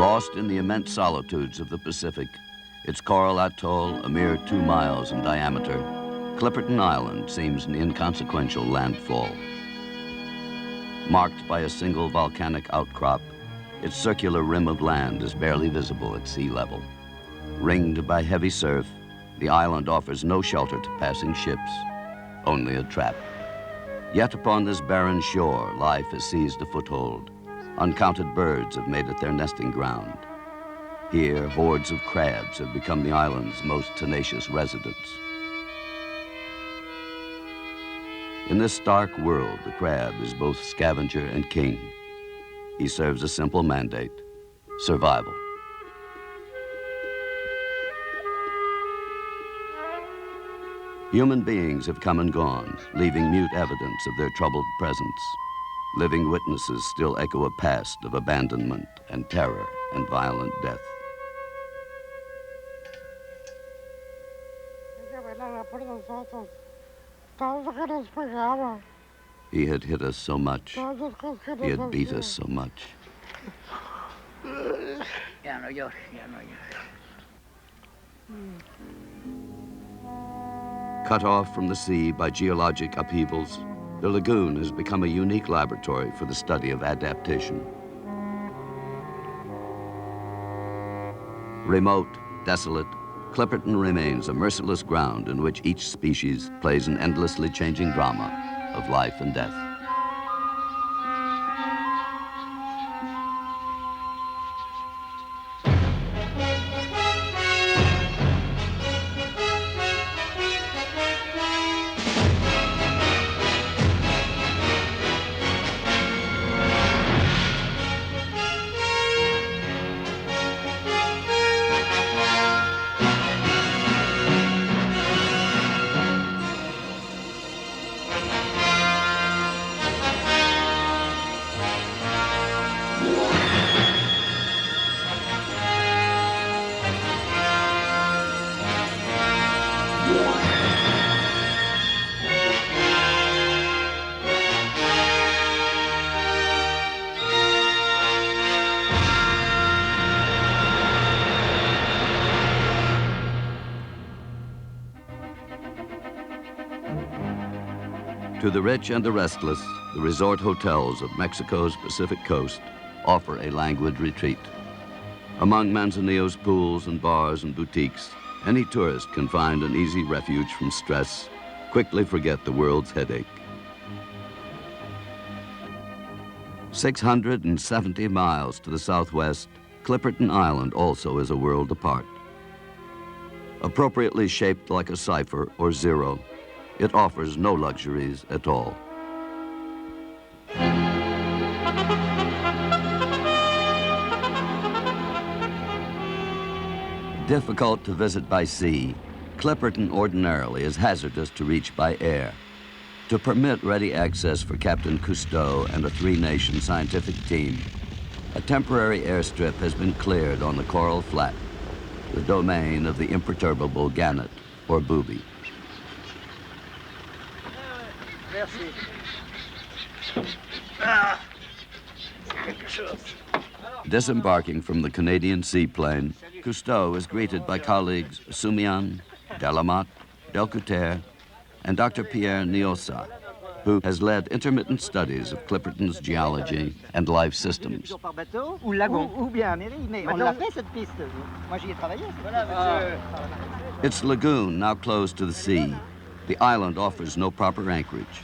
Lost in the immense solitudes of the Pacific, its coral atoll a mere 2 miles in diameter, Clipperton Island seems an inconsequential landfall. Marked by a single volcanic outcrop, its circular rim of land is barely visible at sea level. Ringed by heavy surf, the island offers no shelter to passing ships, only a trap. Yet upon this barren shore, life has seized a foothold. Uncounted birds have made it their nesting ground. Here, hordes of crabs have become the island's most tenacious residents. In this stark world, the crab is both scavenger and king. He serves a simple mandate: survival. Human beings have come and gone, leaving mute evidence of their troubled presence. Living witnesses still echo a past of abandonment and terror and violent death. He had hit us so much. He had beat us so much. Cut off from the sea by geologic upheavals, the lagoon has become a unique laboratory for the study of adaptation. Remote, desolate, Clipperton remains a merciless ground in which each species plays an endlessly changing drama of life and death. To the rich and the restless, the resort hotels of Mexico's Pacific coast offer a languid retreat. Among Manzanillo's pools and bars and boutiques, any tourist can find an easy refuge from stress, quickly forget the world's headache. 670 miles to the southwest, Clipperton Island also is a world apart. Appropriately shaped like a cipher or zero, it offers no luxuries at all. Difficult to visit by sea, Clipperton ordinarily is hazardous to reach by air. To permit ready access for Captain Cousteau and a 3-nation scientific team, a temporary airstrip has been cleared on the Coral Flat, the domain of the imperturbable gannet, or booby. Disembarking from the Canadian seaplane, Cousteau is greeted by colleagues Soumian, Delamotte, Delcouter, and Dr. Pierre Niosa, who has led intermittent studies of Clipperton's geology and life systems. Its lagoon now closed to the sea, the island offers no proper anchorage.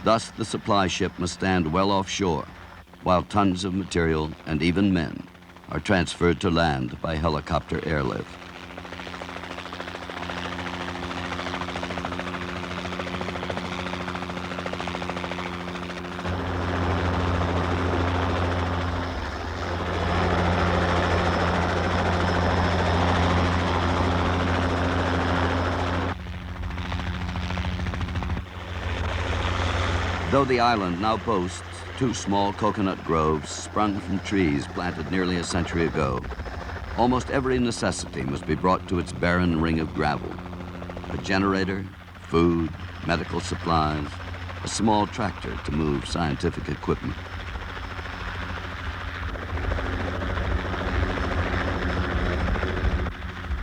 Thus, the supply ship must stand well offshore, while tons of material and even men are transferred to land by helicopter airlift. Though the island now boasts 2 small coconut groves sprung from trees planted nearly a century ago, almost every necessity must be brought to its barren ring of gravel. A generator, food, medical supplies, a small tractor to move scientific equipment.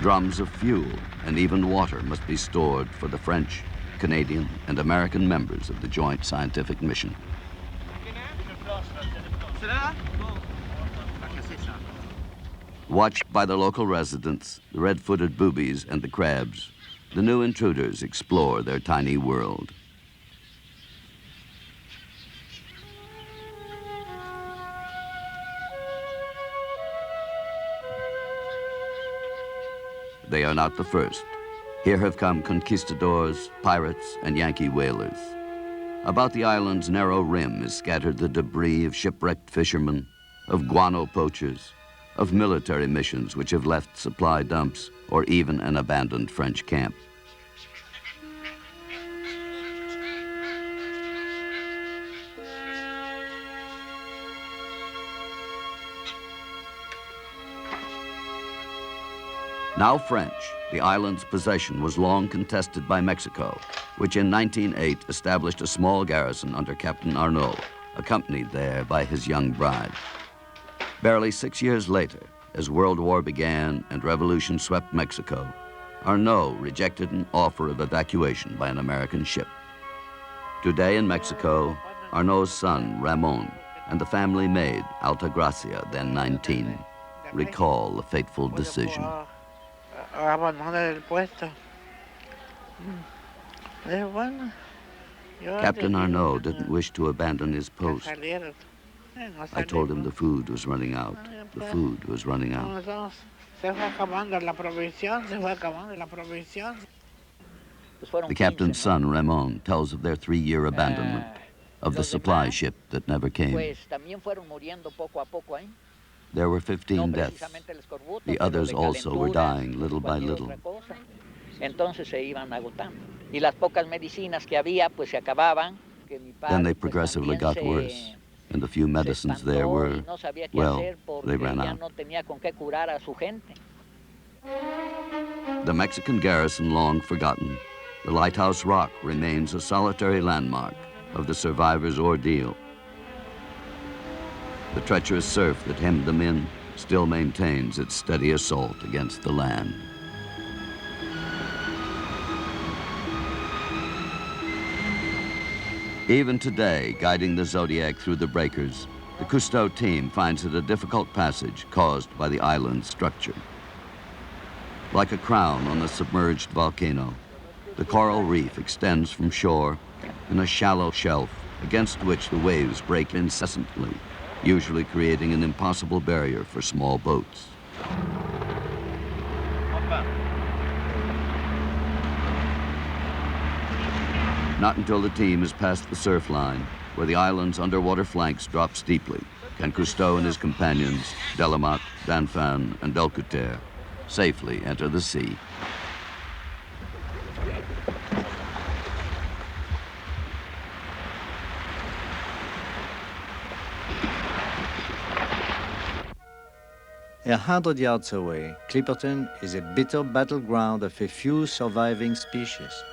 Drums of fuel and even water must be stored for the French, Canadian, and American members of the Joint Scientific Mission. Watched by the local residents, the red-footed boobies and the crabs, the new intruders explore their tiny world. They are not the first. Here have come conquistadors, pirates, and Yankee whalers. About the island's narrow rim is scattered the debris of shipwrecked fishermen, of guano poachers, of military missions which have left supply dumps or even an abandoned French camp. Now French, the island's possession was long contested by Mexico, which in 1908 established a small garrison under Captain Arnault, accompanied there by his young bride. Barely 6 years later, as World War began and revolution swept Mexico, Arnault rejected an offer of evacuation by an American ship. Today in Mexico, Arnault's son, Ramon, and the family maid, Altagracia, then 19, recall the fateful decision. Captain Arnault didn't wish to abandon his post. I told him the food was running out. The food was running out. The captain's son, Ramon, tells of their 3-year abandonment, of the supply ship that never came. There were 15 deaths. The others also were dying little by little. Then they progressively got worse, and the few medicines there were, well, they ran out. The Mexican garrison long forgotten, the Lighthouse Rock remains a solitary landmark of the survivors' ordeal. The treacherous surf that hemmed them in still maintains its steady assault against the land. Even today, guiding the Zodiac through the breakers, the Cousteau team finds it a difficult passage caused by the island's structure. Like a crown on a submerged volcano, the coral reef extends from shore in a shallow shelf against which the waves break incessantly, usually creating an impossible barrier for small boats. Not until the team is past the surf line, where the island's underwater flanks drop steeply, can Cousteau and his companions, Delamotte, Danfin, and Delcouter, safely enter the sea. 100 yards away, Clipperton is a bitter battleground of a few surviving species.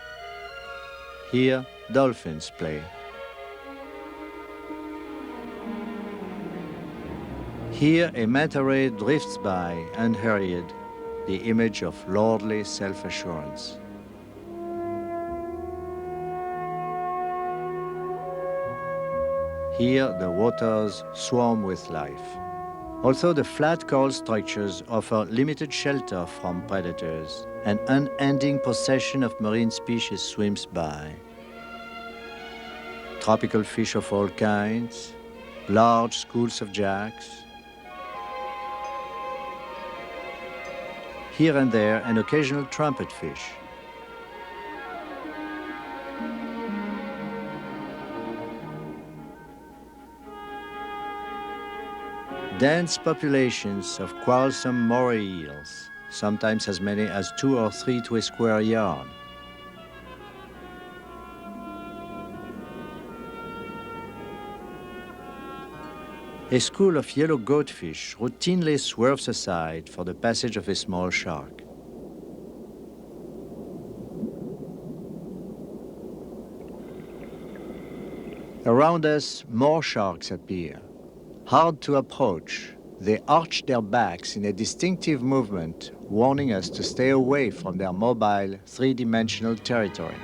Here, dolphins play. Here, a manta ray drifts by, unhurried, the image of lordly self-assurance. Here, the waters swarm with life. Also, the flat coral structures offer limited shelter from predators. An unending procession of marine species swims by. Tropical fish of all kinds, large schools of jacks. Here and there, an occasional trumpet fish. Dense populations of quarrelsome moray eels, sometimes as many as 2 or 3 to a square yard. A school of yellow goatfish routinely swerves aside for the passage of a small shark. Around us, more sharks appear. Hard to approach, they arch their backs in a distinctive movement, warning us to stay away from their mobile, three-dimensional territory.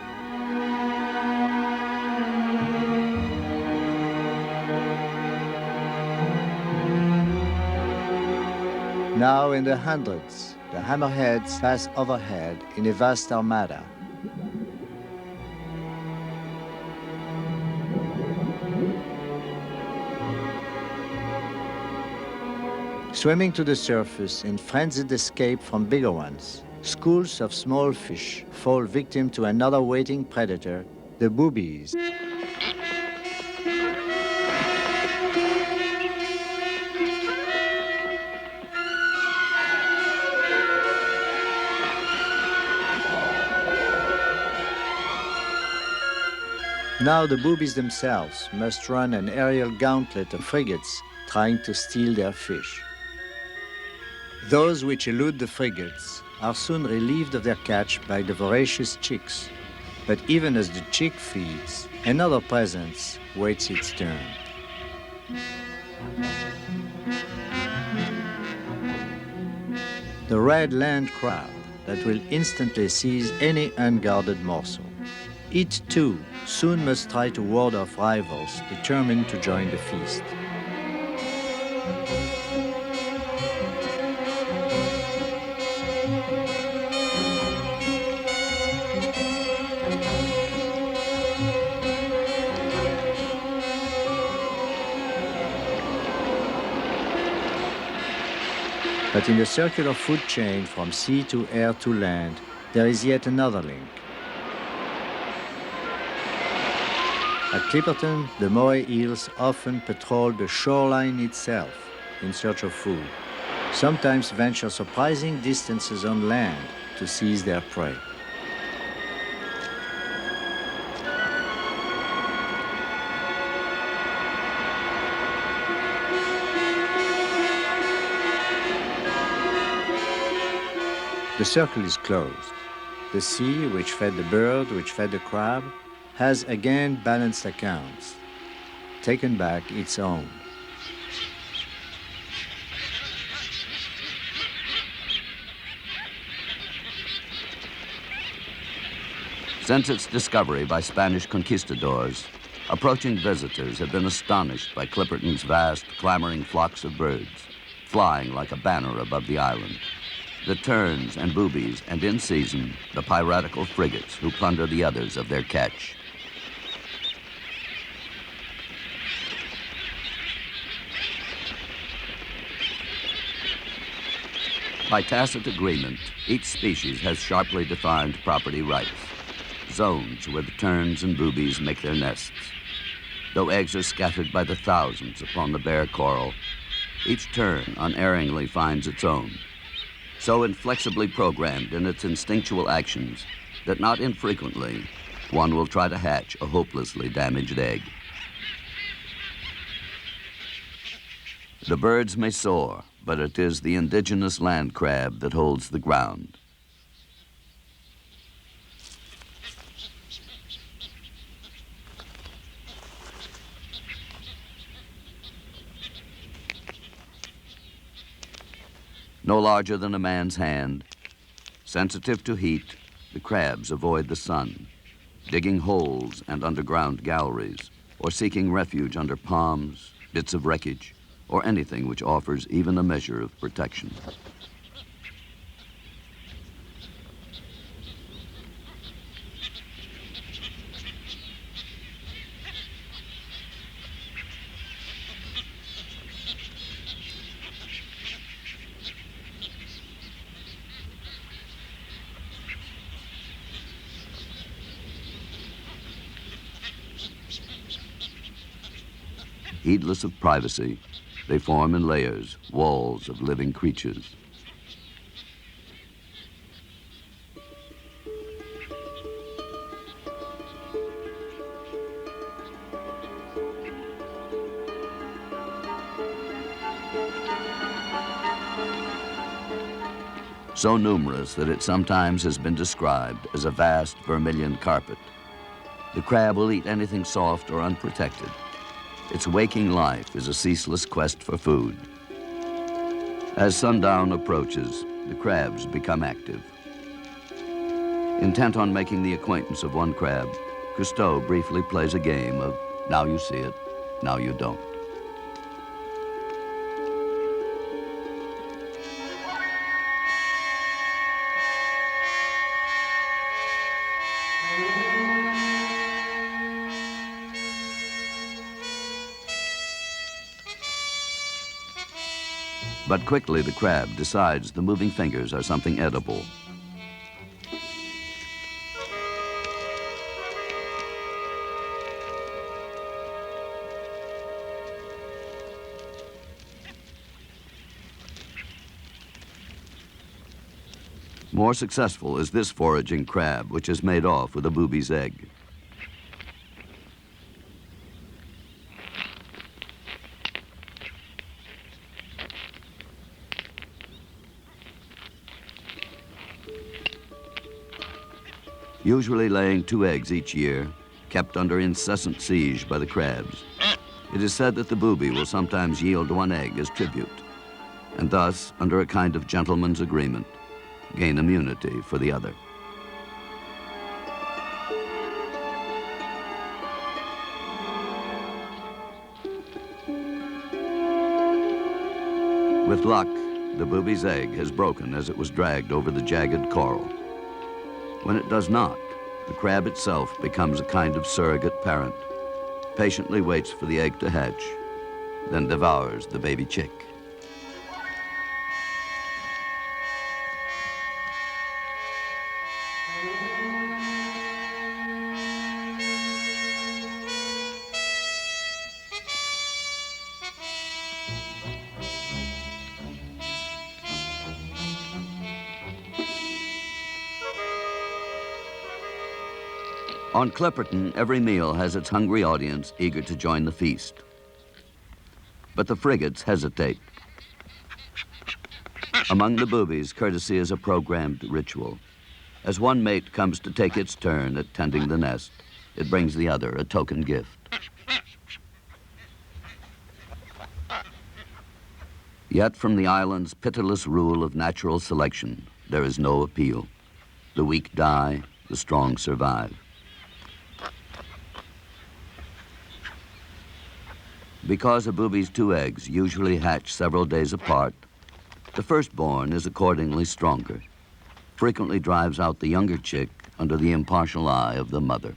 Now in the hundreds, the hammerheads pass overhead in a vast armada. Swimming to the surface in frenzied escape from bigger ones, schools of small fish fall victim to another waiting predator, the boobies. Now the boobies themselves must run an aerial gauntlet of frigates trying to steal their fish. Those which elude the frigates are soon relieved of their catch by the voracious chicks. But even as the chick feeds, another presence waits its turn. The red land crab that will instantly seize any unguarded morsel. It too soon must try to ward off rivals determined to join the feast. But in the circular food chain from sea to air to land, there is yet another link. At Clipperton, the moray eels often patrol the shoreline itself in search of food, sometimes venture surprising distances on land to seize their prey. The circle is closed. The sea, which fed the bird, which fed the crab, has again balanced accounts, taken back its own. Since its discovery by Spanish conquistadors, approaching visitors have been astonished by Clipperton's vast, clamoring flocks of birds, flying like a banner above the island. The terns and boobies, and in season, the piratical frigates who plunder the others of their catch. By tacit agreement, each species has sharply defined property rights, zones where the terns and boobies make their nests. Though eggs are scattered by the thousands upon the bare coral, each tern unerringly finds its own, so inflexibly programmed in its instinctual actions that not infrequently one will try to hatch a hopelessly damaged egg. The birds may soar, but it is the indigenous land crab that holds the ground. No larger than a man's hand, sensitive to heat, the crabs avoid the sun, digging holes and underground galleries, or seeking refuge under palms, bits of wreckage, or anything which offers even a measure of protection. Heedless of privacy, they form in layers, walls of living creatures. So numerous that it sometimes has been described as a vast vermilion carpet. The crab will eat anything soft or unprotected. Its waking life is a ceaseless quest for food. As sundown approaches, the crabs become active. Intent on making the acquaintance of one crab, Cousteau briefly plays a game of now you see it, now you don't. But quickly the crab decides the moving fingers are something edible. More successful is this foraging crab, which is made off with a booby's egg. Usually laying 2 eggs each year, kept under incessant siege by the crabs. It is said that the booby will sometimes yield 1 egg as tribute, and thus, under a kind of gentleman's agreement, gain immunity for the other. With luck, the booby's egg has broken as it was dragged over the jagged coral. When it does not, the crab itself becomes a kind of surrogate parent, patiently waits for the egg to hatch, then devours the baby chick. On Clipperton, every meal has its hungry audience eager to join the feast. But the frigates hesitate. Among the boobies, courtesy is a programmed ritual. As one mate comes to take its turn at tending the nest, it brings the other a token gift. Yet from the island's pitiless rule of natural selection, there is no appeal. The weak die, the strong survive. Because a booby's 2 eggs usually hatch several days apart, the firstborn is accordingly stronger, frequently drives out the younger chick under the impartial eye of the mother.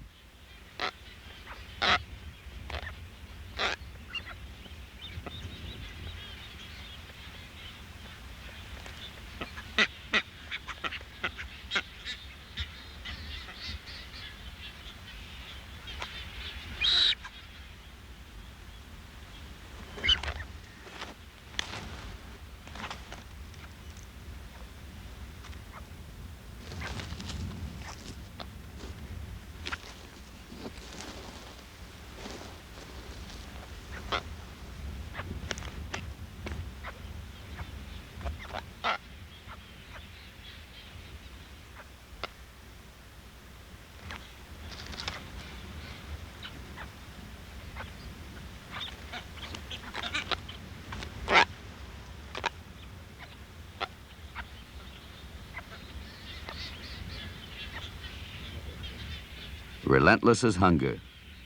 Relentless as hunger,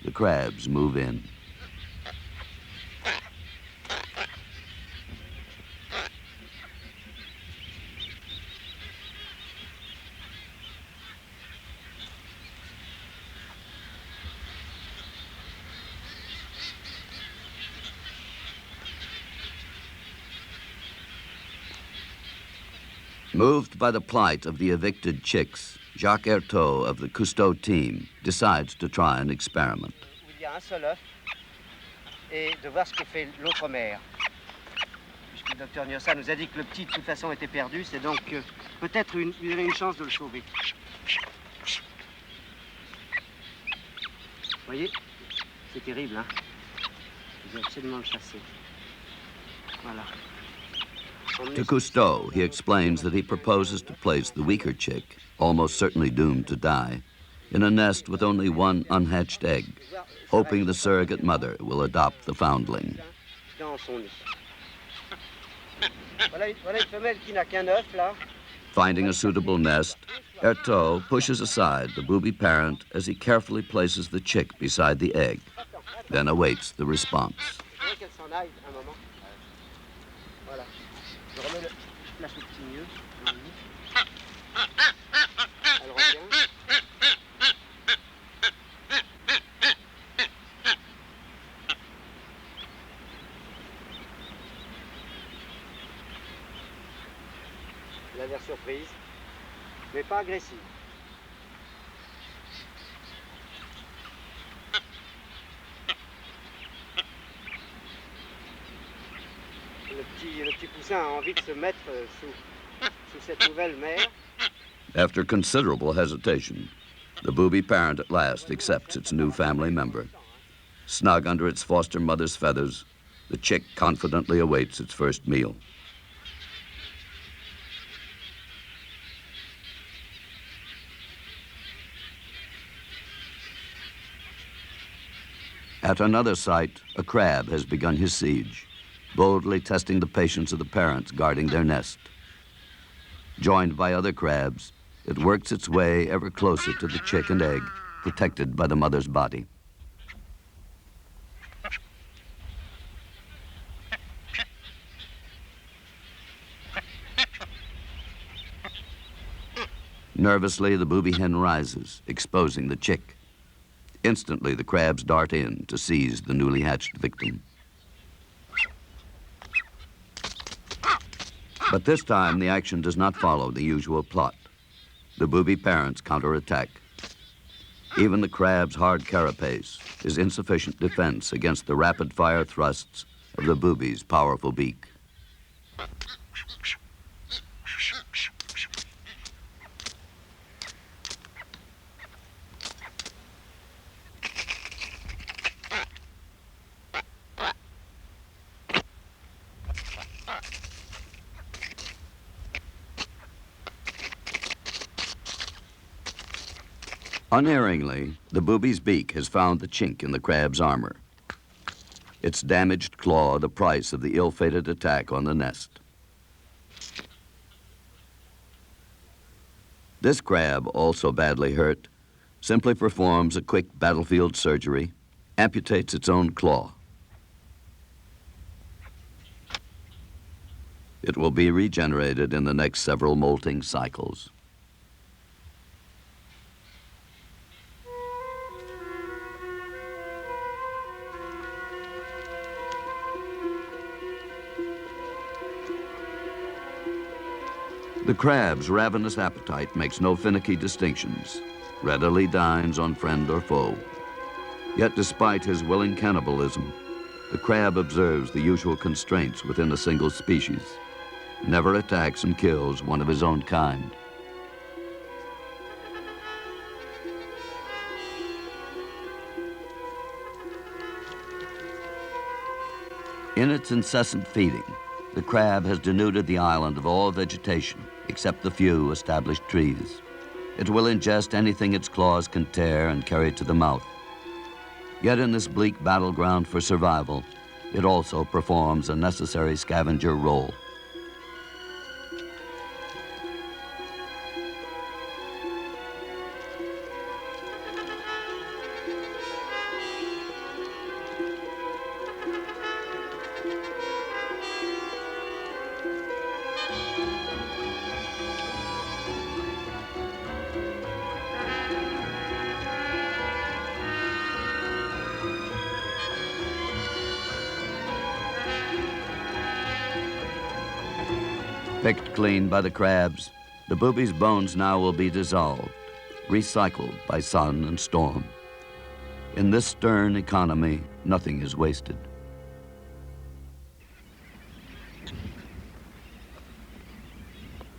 the crabs move in. Moved by the plight of the evicted chicks, Jacques Cousteau of the Cousteau team decides to try an experiment. Il y a un seul œuf et de voir ce que fait l'autre mère. Puisque le docteur Niossa nous a dit que le petit de toute façon était perdu, c'est donc peut-être vous avez une chance de le sauver. Vous voyez, c'est terrible, hein? Vous devez absolument le chasser. Voilà. To Cousteau, he explains that he proposes to place the weaker chick, almost certainly doomed to die, in a nest with only 1 unhatched egg, hoping the surrogate mother will adopt the foundling. Dans son nid. Voilà une femelle qui n'a qu'un œuf, là. Finding a suitable nest, Ertaud pushes aside the booby parent as he carefully places the chick beside the egg, then awaits the response. Je voudrais qu'elle s'en aille un moment. Voilà. Je remets le place au petit mieux. Elle revient. Elle a l'air surprise, mais pas agressive. Le petit poussin a envie de se mettre sous cette nouvelle mère. After considerable hesitation, the booby parent at last accepts its new family member. Snug under its foster mother's feathers, the chick confidently awaits its first meal. At another site, a crab has begun his siege, boldly testing the patience of the parents guarding their nest. Joined by other crabs, it works its way ever closer to the chick and egg, protected by the mother's body. Nervously, the booby hen rises, exposing the chick. Instantly, the crabs dart in to seize the newly hatched victim. But this time, the action does not follow the usual plot. The booby parents counterattack. Even the crab's hard carapace is insufficient defense against the rapid-fire thrusts of the booby's powerful beak. Unerringly, the booby's beak has found the chink in the crab's armor. Its damaged claw the price of the ill-fated attack on the nest. This crab, also badly hurt, simply performs a quick battlefield surgery, amputates its own claw. It will be regenerated in the next several molting cycles. The crab's ravenous appetite makes no finicky distinctions, readily dines on friend or foe. Yet despite his willing cannibalism, the crab observes the usual constraints within a single species, never attacks and kills one of his own kind. In its incessant feeding, the crab has denuded the island of all vegetation except the few established trees. It will ingest anything its claws can tear and carry to the mouth. Yet in this bleak battleground for survival, it also performs a necessary scavenger role. Picked clean by the crabs, the booby's bones now will be dissolved, recycled by sun and storm. In this stern economy, nothing is wasted.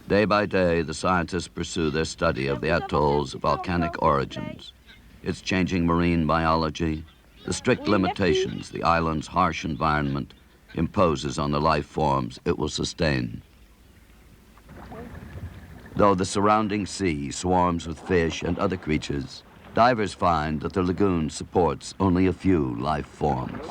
Day by day, the scientists pursue their study of the atoll's volcanic origins, its changing marine biology, the strict limitations the island's harsh environment imposes on the life forms it will sustain. Though the surrounding sea swarms with fish and other creatures, divers find that the lagoon supports only a few life forms.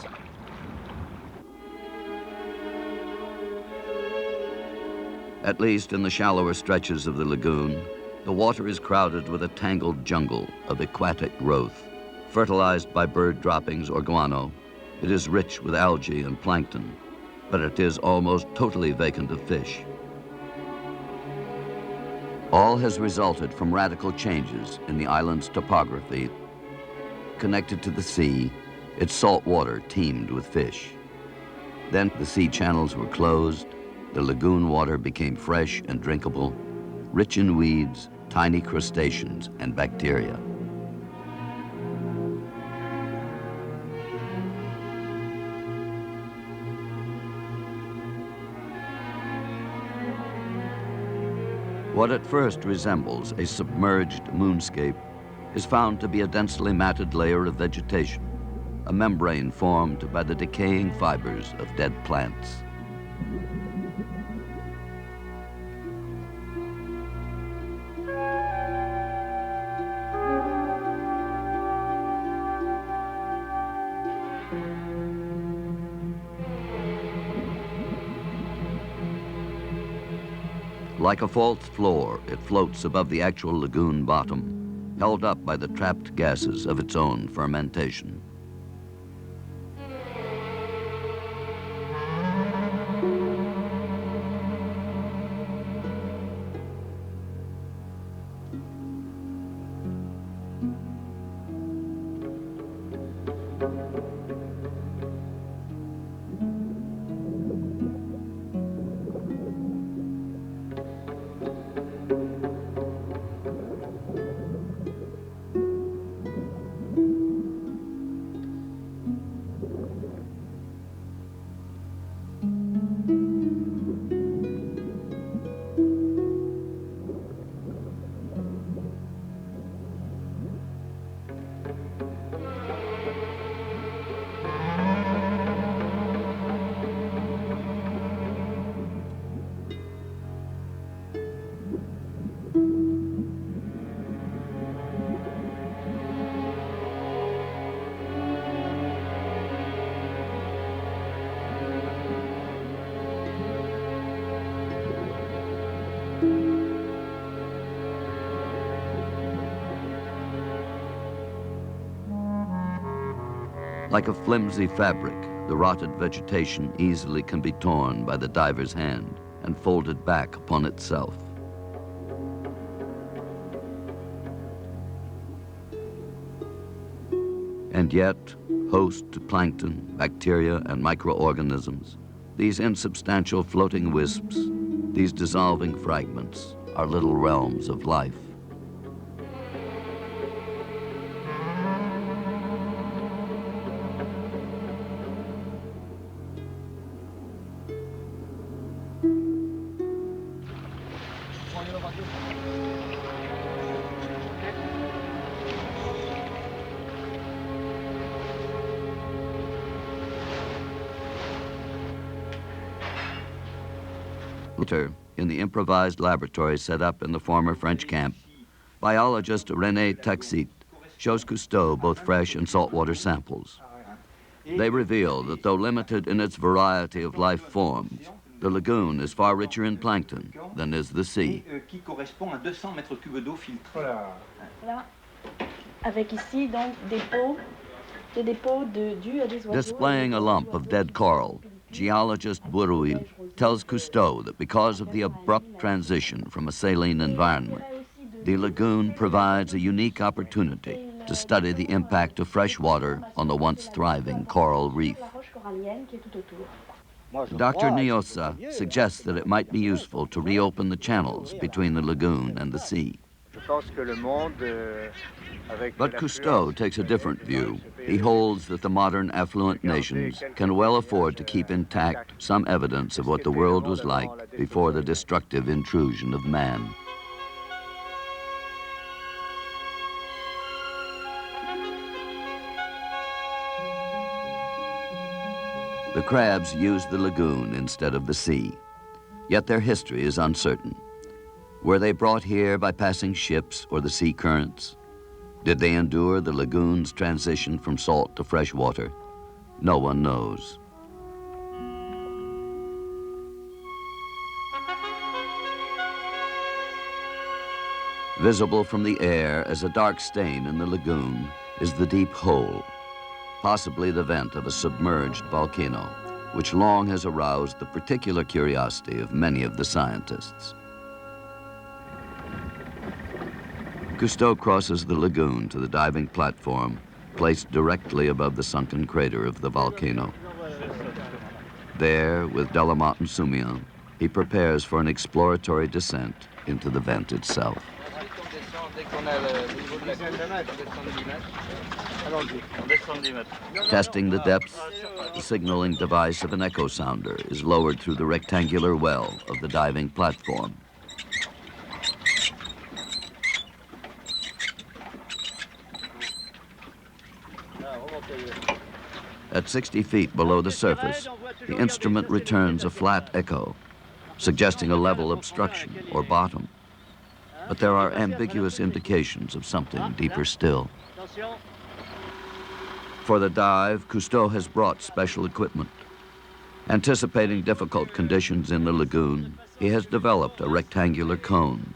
At least in the shallower stretches of the lagoon, the water is crowded with a tangled jungle of aquatic growth. Fertilized by bird droppings or guano, it is rich with algae and plankton, but it is almost totally vacant of fish. All has resulted from radical changes in the island's topography. Connected to the sea, its salt water teemed with fish. Then the sea channels were closed, the lagoon water became fresh and drinkable, rich in weeds, tiny crustaceans, and bacteria. What at first resembles a submerged moonscape is found to be a densely matted layer of vegetation, a membrane formed by the decaying fibers of dead plants. Like a false floor, it floats above the actual lagoon bottom, held up by the trapped gases of its own fermentation. Like a flimsy fabric, the rotted vegetation easily can be torn by the diver's hand and folded back upon itself. And yet, host to plankton, bacteria, and microorganisms, these insubstantial floating wisps, these dissolving fragments, are little realms of life. In the improvised laboratory set up in the former French camp, biologist René Taxit shows Cousteau both fresh and saltwater samples. They reveal that though limited in its variety of life forms, the lagoon is far richer in plankton than is the sea. Displaying a lump of dead coral, geologist Bourrouille tells Cousteau that because of the abrupt transition from a saline environment, the lagoon provides a unique opportunity to study the impact of fresh water on the once thriving coral reef. Dr. Niosa suggests that it might be useful to reopen the channels between the lagoon and the sea. But Cousteau takes a different view. He holds that the modern affluent nations can well afford to keep intact some evidence of what the world was like before the destructive intrusion of man. The crabs used the lagoon instead of the sea, yet their history is uncertain. Were they brought here by passing ships or the sea currents? Did they endure the lagoon's transition from salt to fresh water? No one knows. Visible from the air as a dark stain in the lagoon is the deep hole, possibly the vent of a submerged volcano, which long has aroused the particular curiosity of many of the scientists. Cousteau crosses the lagoon to the diving platform placed directly above the sunken crater of the volcano. There, with Delamont and Soumillon, he prepares for an exploratory descent into the vent itself. Testing the depth, the signaling device of an echo sounder is lowered through the rectangular well of the diving platform. At 60 feet below the surface, the instrument returns a flat echo, suggesting a level obstruction or bottom. But there are ambiguous indications of something deeper still. For the dive, Cousteau has brought special equipment. Anticipating difficult conditions in the lagoon, he has developed a rectangular cone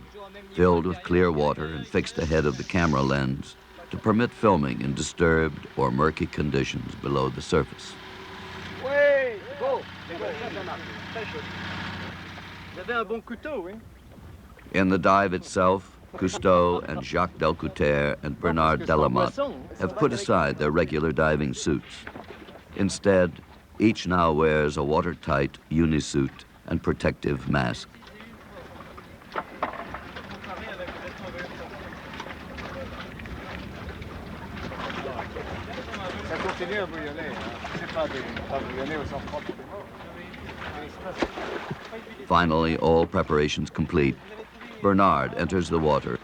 filled with clear water and fixed ahead of the camera lens to permit filming in disturbed or murky conditions below the surface. In the dive itself, Cousteau and Jacques Delcouter and Bernard Delamotte have put aside their regular diving suits. Instead, each now wears a watertight unisuit and protective mask. Finally, all preparations complete, Bernard enters the water.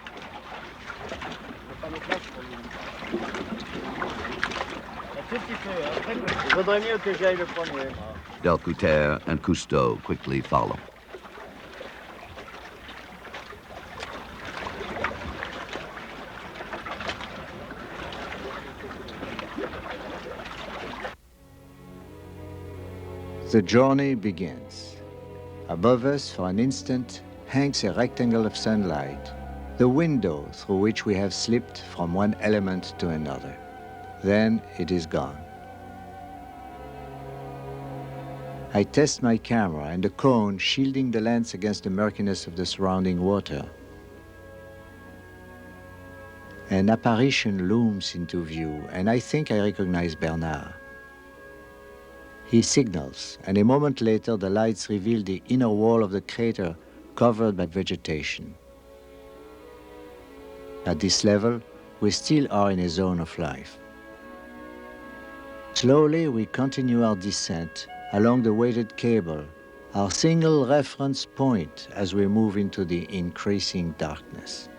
Delcouter and Cousteau quickly follow. The journey begins. Above us, for an instant, hangs a rectangle of sunlight, the window through which we have slipped from one element to another. Then it is gone. I test my camera and the cone shielding the lens against the murkiness of the surrounding water. An apparition looms into view, and I think I recognize Bernard. He signals, and a moment later the lights reveal the inner wall of the crater covered by vegetation. At this level, we still are in a zone of life. Slowly, we continue our descent along the weighted cable, our single reference point as we move into the increasing darkness.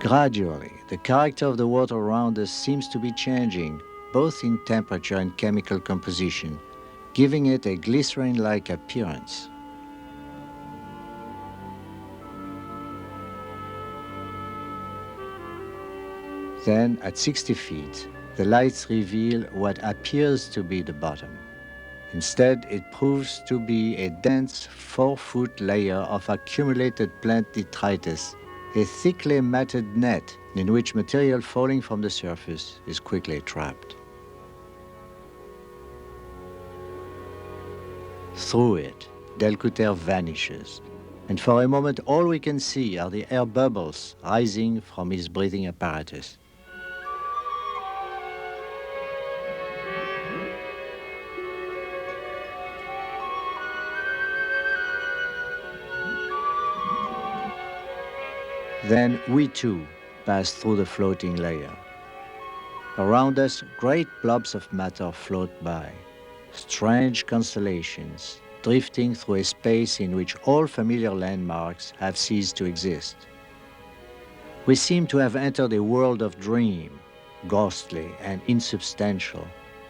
Gradually, the character of the water around us seems to be changing, both in temperature and chemical composition, giving it a glycerin-like appearance. Then, at 60 feet, the lights reveal what appears to be the bottom. Instead, it proves to be a dense 4-foot layer of accumulated plant detritus, a thickly matted net in which material falling from the surface is quickly trapped. Through it, Delcouter vanishes, and for a moment all we can see are the air bubbles rising from his breathing apparatus. Then we too pass through the floating layer. Around us, great blobs of matter float by, strange constellations drifting through a space in which all familiar landmarks have ceased to exist. We seem to have entered a world of dream, ghostly and insubstantial,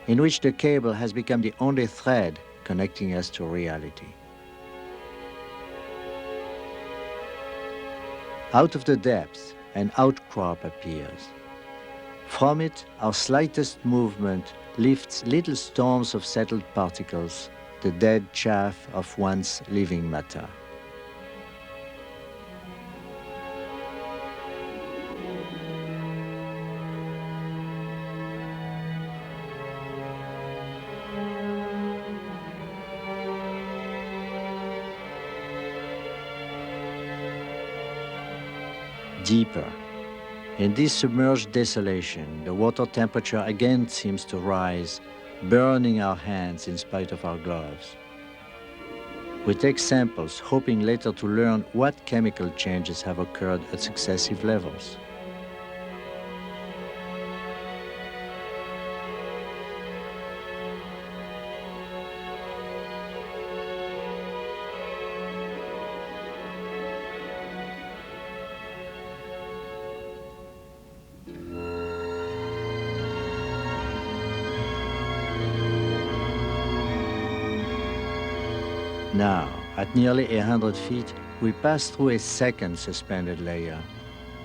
in which the cable has become the only thread connecting us to reality. Out of the depths, an outcrop appears. From it, our slightest movement lifts little storms of settled particles, the dead chaff of once living matter. Deeper. In this submerged desolation, the water temperature again seems to rise, burning our hands in spite of our gloves. We take samples, hoping later to learn what chemical changes have occurred at successive levels. Now, at nearly 100 feet, we pass through a second suspended layer,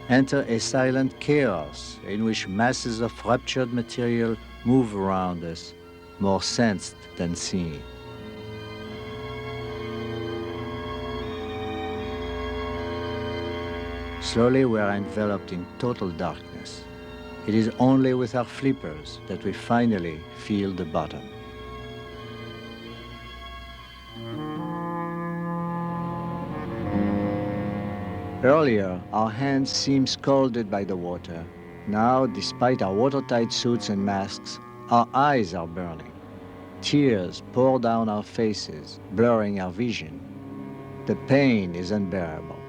enter a silent chaos in which masses of ruptured material move around us, more sensed than seen. Slowly we are enveloped in total darkness. It is only with our flippers that we finally feel the bottom. Earlier, our hands seemed scalded by the water. Now, despite our watertight suits and masks, our eyes are burning. Tears pour down our faces, blurring our vision. The pain is unbearable.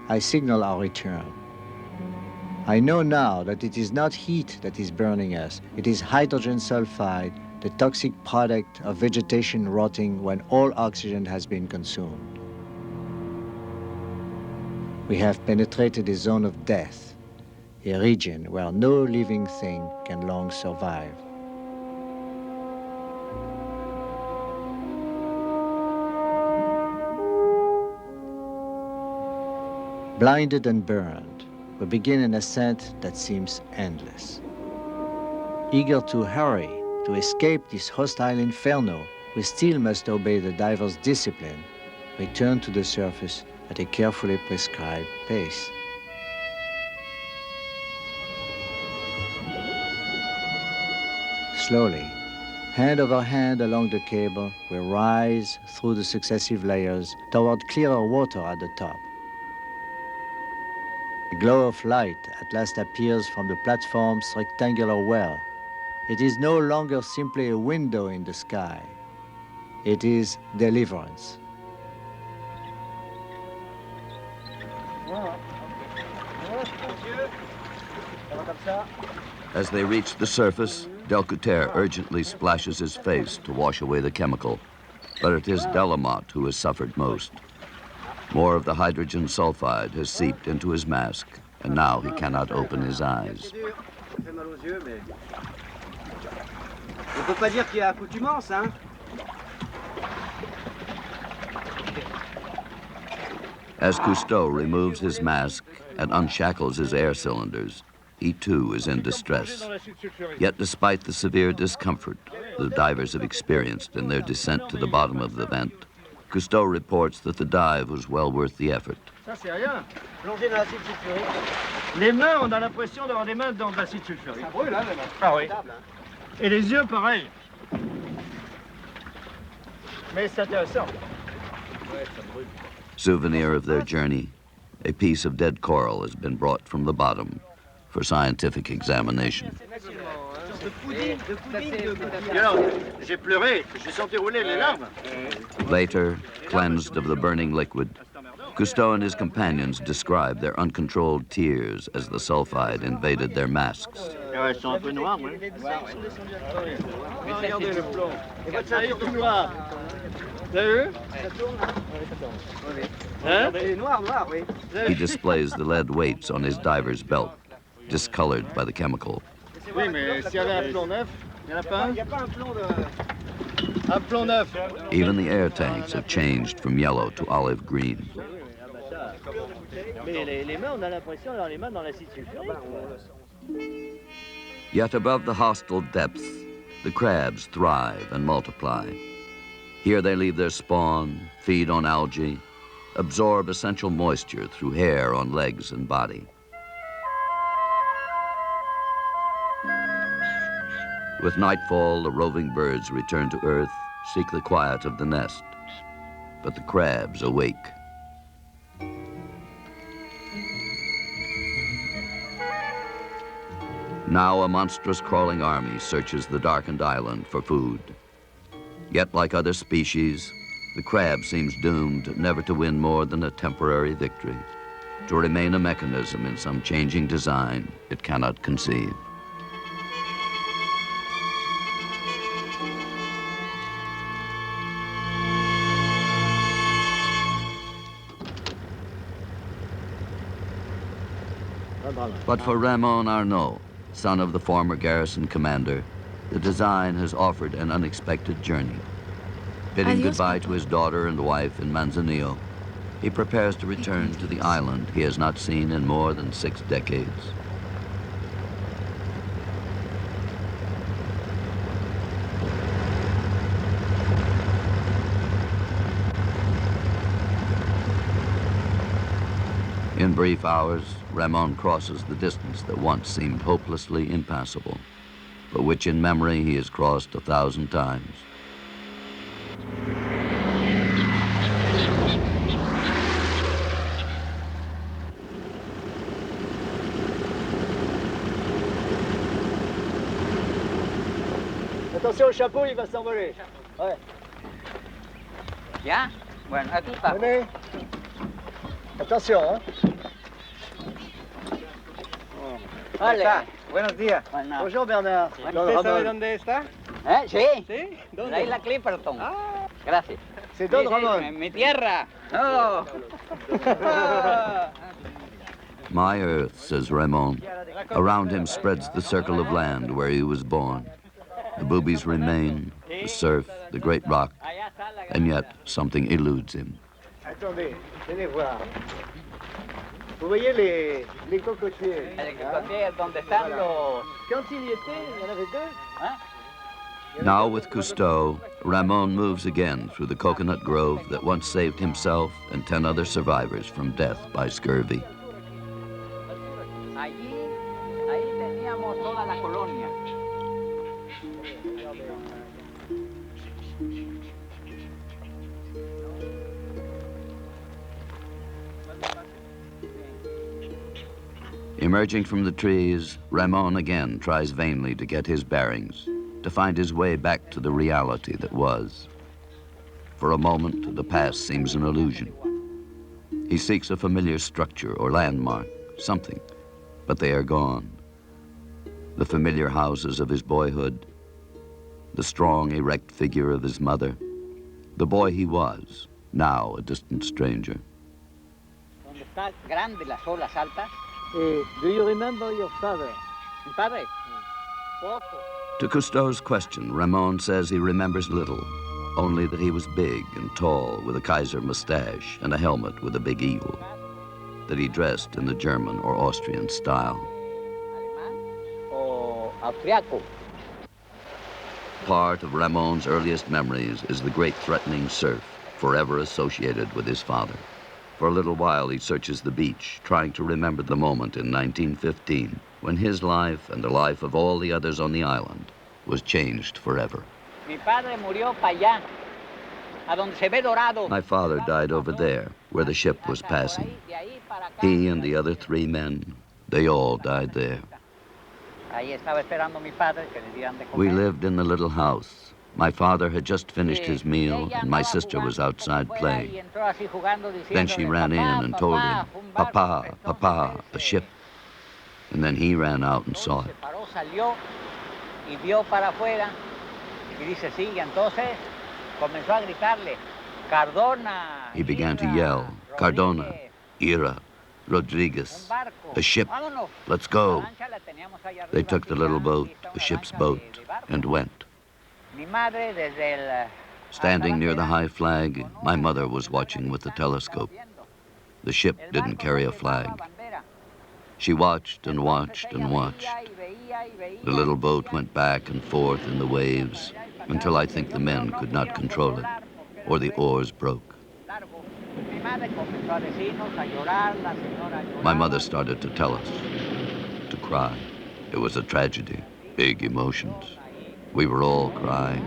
I signal our return. I know now that it is not heat that is burning us. It is hydrogen sulfide, the toxic product of vegetation rotting when all oxygen has been consumed. We have penetrated a zone of death, a region where no living thing can long survive. Blinded and burned, we begin an ascent that seems endless. Eager to hurry, to escape this hostile inferno, we still must obey the diver's discipline, return to the surface at a carefully prescribed pace. Slowly, hand over hand along the cable, we rise through the successive layers toward clearer water at the top. A glow of light at last appears from the platform's rectangular well. It is no longer simply a window in the sky. It is deliverance. As they reach the surface, Delcouter urgently splashes his face to wash away the chemical, but it is Delamotte who has suffered most. More of the hydrogen sulfide has seeped into his mask, and now he cannot open his eyes. On peut pas dire qu'il y a accoutumance, hein? As Cousteau removes his mask and unshackles his air cylinders, he too is in distress. Yet despite the severe discomfort the divers have experienced in their descent to the bottom of the vent, Cousteau reports that the dive was well worth the effort. Ça, c'est rien. Plonger dans l'acide sulfurique. Les mains, on a l'impression d'avoir des mains dans de l'acide sulfurique. Ça brûle, hein, les mains. Ah oui. Table, hein. Et les yeux, pareil. Mais c'est intéressant. Souvenir of their journey, a piece of dead coral has been brought from the bottom for scientific examination. J'ai pleuré, j'ai senti rouler les larmes. Later, cleansed of the burning liquid, Cousteau and his companions describe their uncontrolled tears as the sulfide invaded their masks. Ouais, ils sont un peu noirs, oui. Regardez le plomb. Et votre ceinture tout noir. Vous avez vu? Ça tourne, hein? Hein? Il est noir, noir, oui. He displays the lead weights on his diver's belt, discolored by the chemical. Oui, mais s'il y avait un plomb neuf, il n'y en a pas un? Il n'y a pas un plomb de... Un plomb neuf. Even the air tanks have changed from yellow to olive green. Mais les mains, on a l'impression d'avoir les mains dans l'acide sulfurique. Yet above the hostile depths, the crabs thrive and multiply. Here they leave their spawn, feed on algae, absorb essential moisture through hair on legs and body. With nightfall, the roving birds return to earth, seek the quiet of the nest. But the crabs awake. Now a monstrous crawling army searches the darkened island for food. Yet, like other species, the crab seems doomed never to win more than a temporary victory, to remain a mechanism in some changing design it cannot conceive. But for Ramon Arnaud, son of the former garrison commander, the design has offered an unexpected journey. Bidding goodbye to his daughter and wife in Manzanillo, he prepares to return to the island he has not seen in more than 6 decades. In brief hours, Ramon crosses the distance that once seemed hopelessly impassable, but which in memory he has crossed 1,000 times. Attention au chapeau, il va s'envoler. Ouais. Bien. Bueno, aquí está. Venez. Attention, hein. Vale. Buenos días. Bueno. Bonjour Bernard. ¿Usted sabe dónde está? Sí. ¿Sí? La isla Clipperton. Gracias. C'est Don Sí, Ramon. en mi tierra. Oh. My earth, says Ramon. Around him spreads the circle of land where he was born. The boobies remain, the surf, the great rock, and yet something eludes him. Attendez, venez voir. Vous voyez les cocotiers? El cocotier donde están los... Quand il y était, il y en avait 2. Hein? Now with Cousteau, Ramon moves again through the coconut grove that once saved himself and 10 other survivors from death by scurvy. Ahí teníamos toda la colonia. Emerging from the trees, Ramon again tries vainly to get his bearings, to find his way back to the reality that was. For a moment, the past seems an illusion. He seeks a familiar structure or landmark, something, but they are gone. The familiar houses of his boyhood, the strong, erect figure of his mother, the boy he was, now a distant stranger. Donde está grande las olas altas. Do you remember your father? Mi padre. Poco. To Cousteau's question, Ramon says he remembers little, only that he was big and tall with a Kaiser mustache and a helmet with a big eagle, that he dressed in the German or Austrian style. Alemán o austriaco. Part of Ramon's earliest memories is the great threatening surf, forever associated with his father. For a little while, he searches the beach, trying to remember the moment in 1915 when his life and the life of all the others on the island was changed forever. Mi padre murió para allá, a donde se ve dorado. My father died over there, where the ship was passing. He and the other 3 men, they all died there. Ahí estaba esperando mi padre que le dieran de comer. We lived in the little house. My father had just finished his meal, and my sister was outside playing. Then she ran in and told him, "Papa, Papa, a ship." And then he ran out and saw it. Salió y vio para afuera y dice sí, y entonces comenzó a gritarle, Cardona. He began to yell, "Cardona, Ira, Rodriguez, a ship, let's go." They took the little boat, the ship's boat, and went. Standing near the high flag, my mother was watching with the telescope. The ship didn't carry a flag. She watched and watched and watched. The little boat went back and forth in the waves until I think the men could not control it, or the oars broke. My mother started to tell us, to cry. It was a tragedy, big emotions. We were all crying.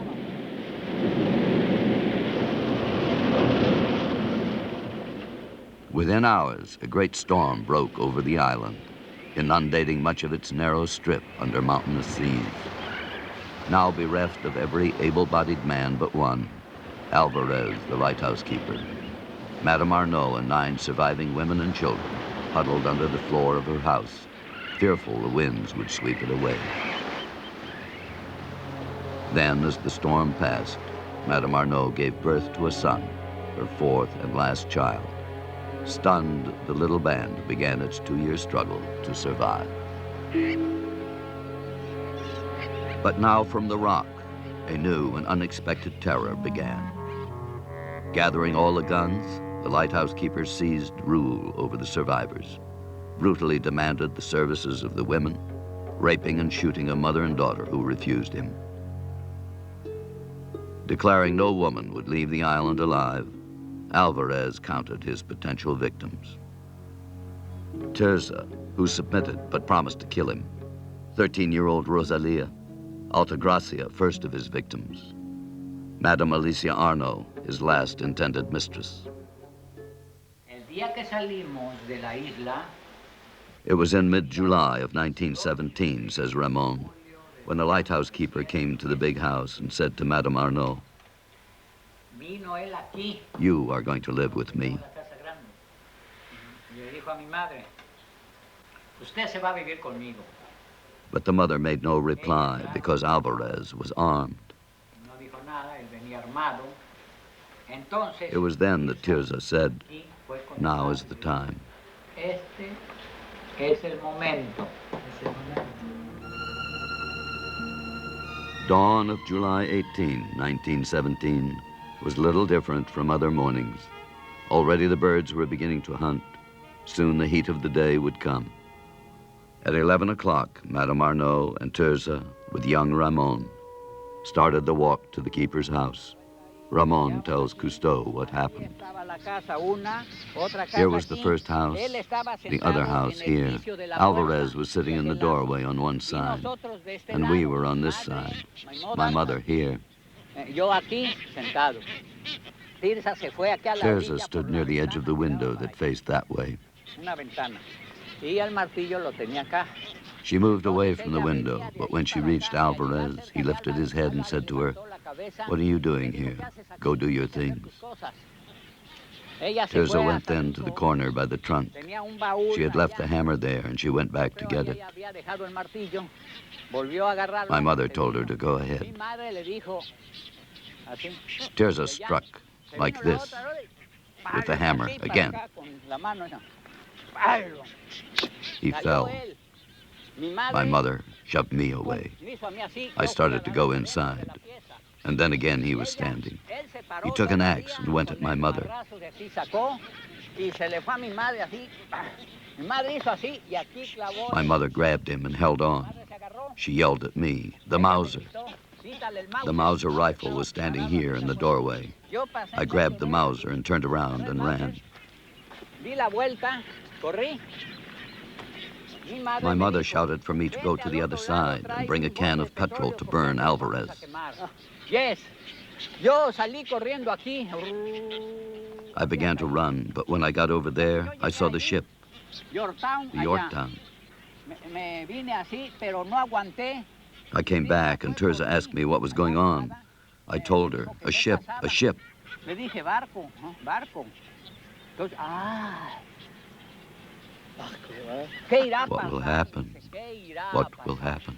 Within hours, a great storm broke over the island, inundating much of its narrow strip under mountainous seas. Now bereft of every able-bodied man but one, Alvarez, the lighthouse keeper, Madame Arnaud and 9 surviving women and children huddled under the floor of her house, fearful the winds would sweep it away. Then, as the storm passed, Madame Arnaud gave birth to a son, her 4th and last child. Stunned, the little band began its 2-year struggle to survive. But now from the rock, a new and unexpected terror began. Gathering all the guns, the lighthouse keeper seized rule over the survivors, brutally demanded the services of the women, raping and shooting a mother and daughter who refused him. Declaring no woman would leave the island alive, Alvarez counted his potential victims. Tirza, who submitted but promised to kill him. 13-year-old Rosalia. Altagracia, first of his victims. Madame Alicia Arnaud, his last intended mistress. It was in mid-July of 1917, says Ramon, when the lighthouse keeper came to the big house and said to Madame Arnaud, "You are going to live with me." But the mother made no reply because Alvarez was armed. It was then that Tirza said, "Now is the time." Dawn of July 18, 1917, was little different from other mornings. Already the birds were beginning to hunt. Soon the heat of the day would come. At 11 o'clock, Madame Arnaud and Tirza, with young Ramon, started the walk to the keeper's house. Ramon tells Cousteau what happened. Here was the first house, the other house here. Alvarez was sitting in the doorway on one side, and we were on this side, my mother here. Tirza stood near the edge of the window that faced that way. She moved away from the window, but when she reached Alvarez, he lifted his head and said to her, "What are you doing here? Go do your things." Tirza went then to the corner by the trunk. She had left the hammer there, and she went back to get it. My mother told her to go ahead. Tirza struck, like this, with the hammer again. He fell. My mother shoved me away. I started to go inside, and then again he was standing. He took an axe and went at my mother. My mother grabbed him and held on. She yelled at me, "The Mauser." The Mauser rifle was standing here in the doorway. I grabbed the Mauser and turned around and ran. My mother shouted for me to go to the other side and bring a can of petrol to burn Alvarez. Yes. Yo salí corriendo aquí. I began to run, but when I got over there, I saw the ship, Yorktown. the Yorktown. Me vine así, pero no aguanté. I came back, and Tirza asked me what was going on. I told her, "A ship, a ship." Le dije, barco, ¿no? Barco. Entonces, What will happen? What will happen?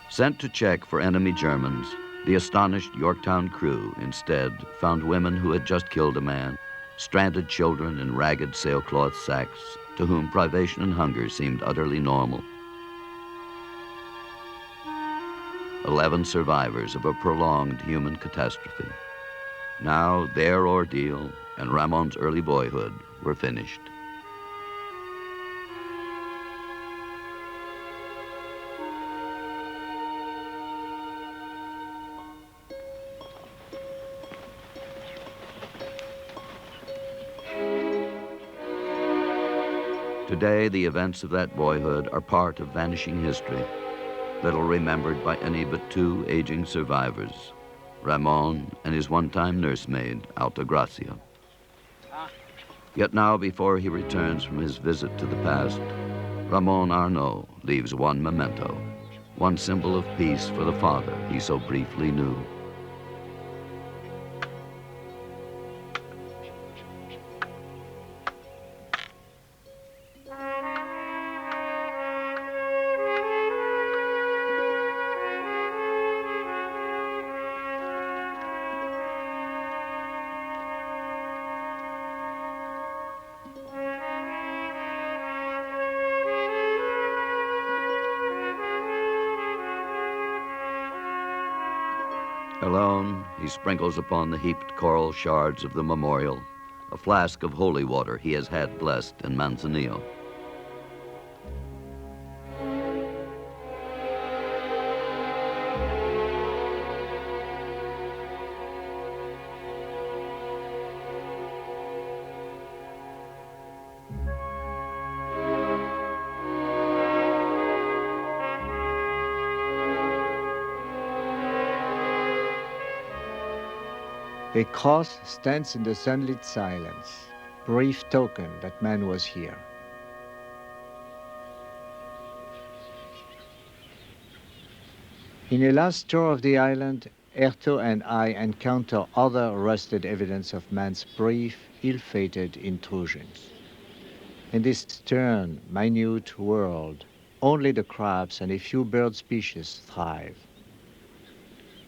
Sent to check for enemy Germans, the astonished Yorktown crew instead found women who had just killed a man, stranded children in ragged sailcloth sacks, to whom privation and hunger seemed utterly normal. 11 survivors of a prolonged human catastrophe. Now their ordeal and Ramon's early boyhood were finished. Today, the events of that boyhood are part of vanishing history, little remembered by any but two aging survivors, Ramon and his one-time nursemaid, Altagracia. Yet now, before he returns from his visit to the past, Ramon Arnaud leaves one memento, one symbol of peace for the father he so briefly knew. Alone, he sprinkles upon the heaped coral shards of the memorial a flask of holy water he has had blessed in Manzanillo. A cross stands in the sunlit silence, brief token that man was here. In a last tour of the island, Erto and I encounter other rusted evidence of man's brief, ill-fated intrusions. In this stern, minute world, only the crabs and a few bird species thrive.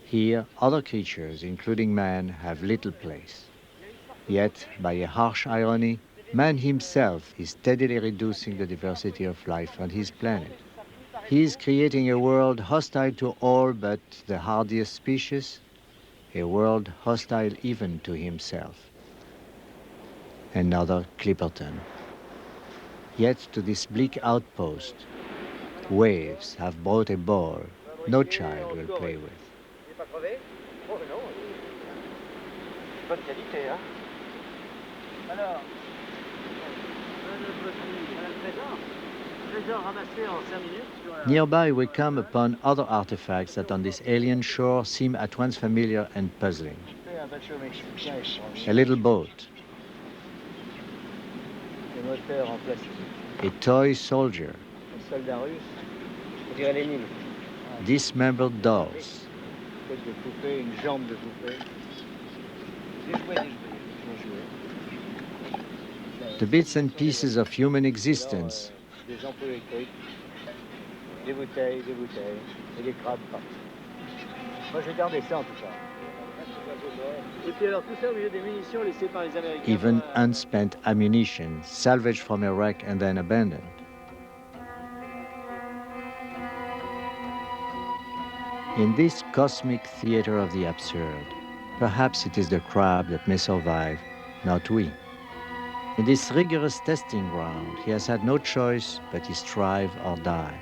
Here, other creatures, including man, have little place. Yet, by a harsh irony, man himself is steadily reducing the diversity of life on his planet. He is creating a world hostile to all but the hardiest species, a world hostile even to himself. Another Clipperton. Yet to this bleak outpost, waves have brought a ball no child will play with. Bonne qualité, hein? Alors, trésor ramassé en 5 minutes sur la... Nearby, we come upon other artifacts that on this alien shore seem at once familiar and puzzling. Un bateau mexicain étrange. A little boat, Des moteurs en plastique. a toy soldier, Un soldat russe. On dirait les mines. dismembered dolls, Une tête de poupée, une jambe de poupée. Des jouets, des jouets. Des jouets. the bits and pieces of human existence, Des ampoules électriques. Des bouteilles, et des crabes partout. Moi, j'ai gardé ça en tout cas. Et puis alors, tout ça au milieu des munitions laissées par les Américains. even unspent ammunition, salvaged from a wreck and then abandoned. In this cosmic theater of the absurd, perhaps it is the crab that may survive, not we. In this rigorous testing ground, he has had no choice but to strive or die.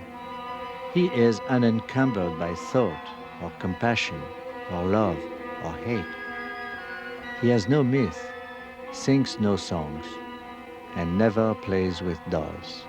He is unencumbered by thought, or compassion, or love, or hate. He has no myth, sings no songs, and never plays with dolls.